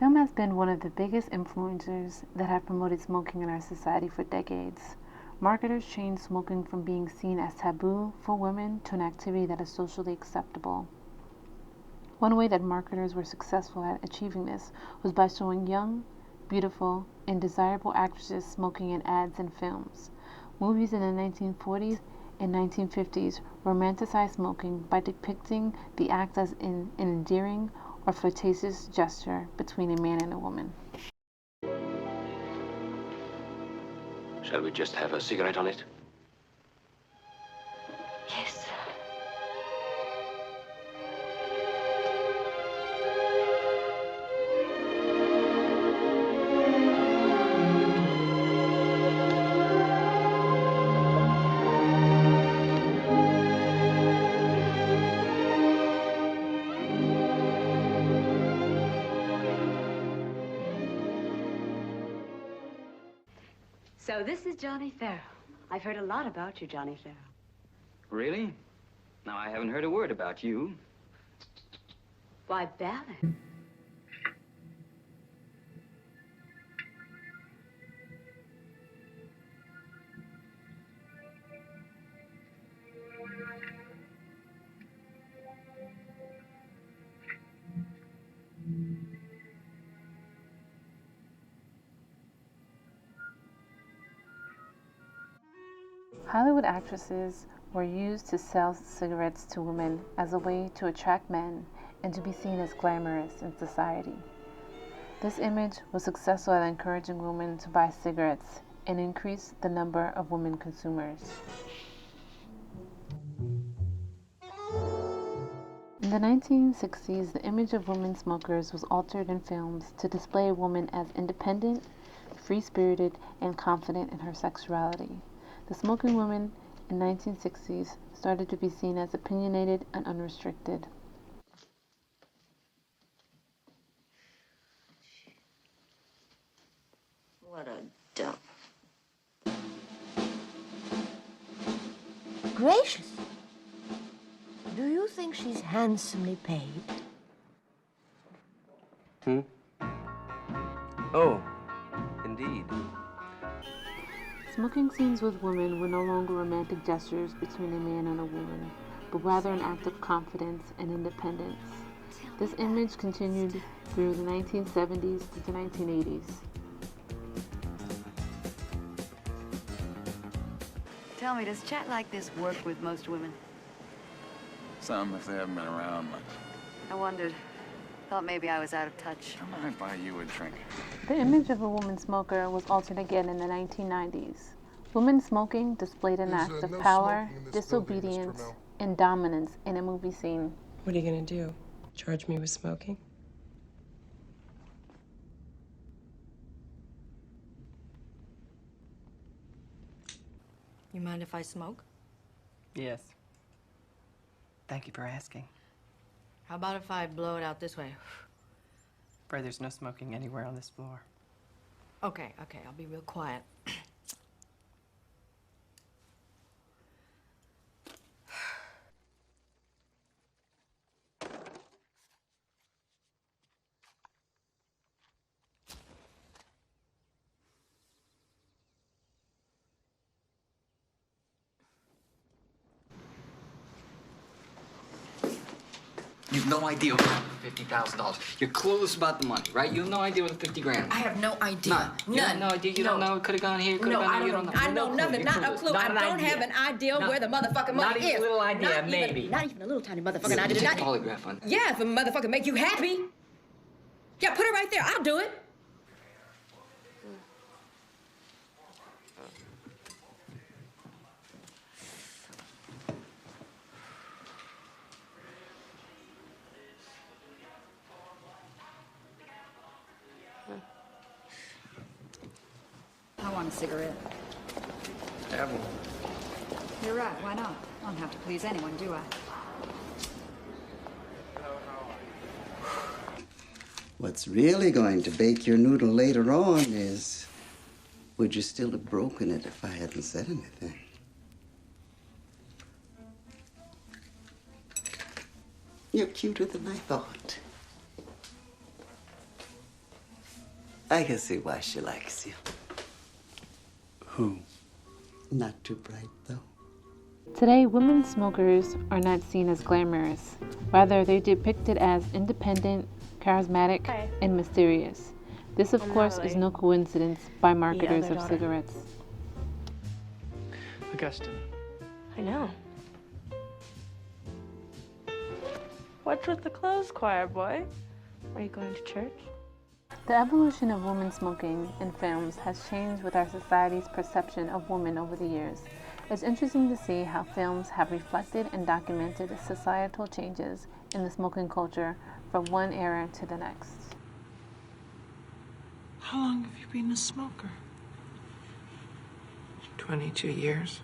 Film has been one of the biggest influencers that have promoted smoking in our society for decades. Marketers changed smoking from being seen as taboo for women to an activity that is socially acceptable. One way that marketers were successful at achieving this was by showing young, beautiful, and desirable actresses smoking in ads and films. Movies in the 1940s and 1950s romanticized smoking by depicting the act as an endearing or flirtatious gesture between a man and a woman. Shall we just have a cigarette on it? Yes. So this is Johnny Farrow. I've heard a lot about you, Johnny Farrow. Really? Now, I haven't heard a word about you. Why, Ballard. Hollywood actresses were used to sell cigarettes to women as a way to attract men and to be seen as glamorous in society. This image was successful at encouraging women to buy cigarettes and increase the number of women consumers. In the 1960s, the image of women smokers was altered in films to display a woman as independent, free-spirited, and confident in her sexuality. The smoking woman in the 1960s started to be seen as opinionated and unrestricted. What a dump. Gracious! Do you think she's handsomely paid? Oh, indeed. Smoking scenes with women were no longer romantic gestures between a man and a woman, but rather an act of confidence and independence. This image continued through the 1970s to the 1980s. Tell me, does chat like this work with most women? Some, if they haven't been around much. I wondered. Thought maybe I was out of touch. I might buy you a drink. The image of a woman smoker was altered again in the 1990s. Women smoking displayed an act of power, disobedience, and dominance in a movie scene. What are you gonna do? Charge me with smoking? You mind if I smoke? Yes. Thank you for asking. How about if I blow it out this way? There's no smoking anywhere on this floor. Okay, I'll be real quiet. You've no idea what $50,000. You're clueless about the money, right? You have no idea what the 50 grand was. I have no idea. None. You have no idea. You don't know. It could have gone here. Could have gone there. You don't know. I know nothing. Not a clue. I don't have an idea where the motherfucking money is. Not even a little idea, maybe. Not even a little tiny motherfucking idea. Take a polygraph on it. Yeah, if a motherfucker make you happy. Yeah, put it right there. I'll do it. I want a cigarette. Have one. You're right, why not? I don't have to please anyone, do I? What's really going to bake your noodle later on is, would you still have broken it if I hadn't said anything? You're cuter than I thought. I can see why she likes you. Who? Not too bright, though. Today, women smokers are not seen as glamorous. Rather, they're depicted as independent, charismatic, and mysterious. This, of course, is no coincidence by marketers of cigarettes. Augustine. I know. What's with the clothes, choir boy? Are you going to church? The evolution of women smoking in films has changed with our society's perception of women over the years. It's interesting to see how films have reflected and documented societal changes in the smoking culture from one era to the next. How long have you been a smoker? 22 years.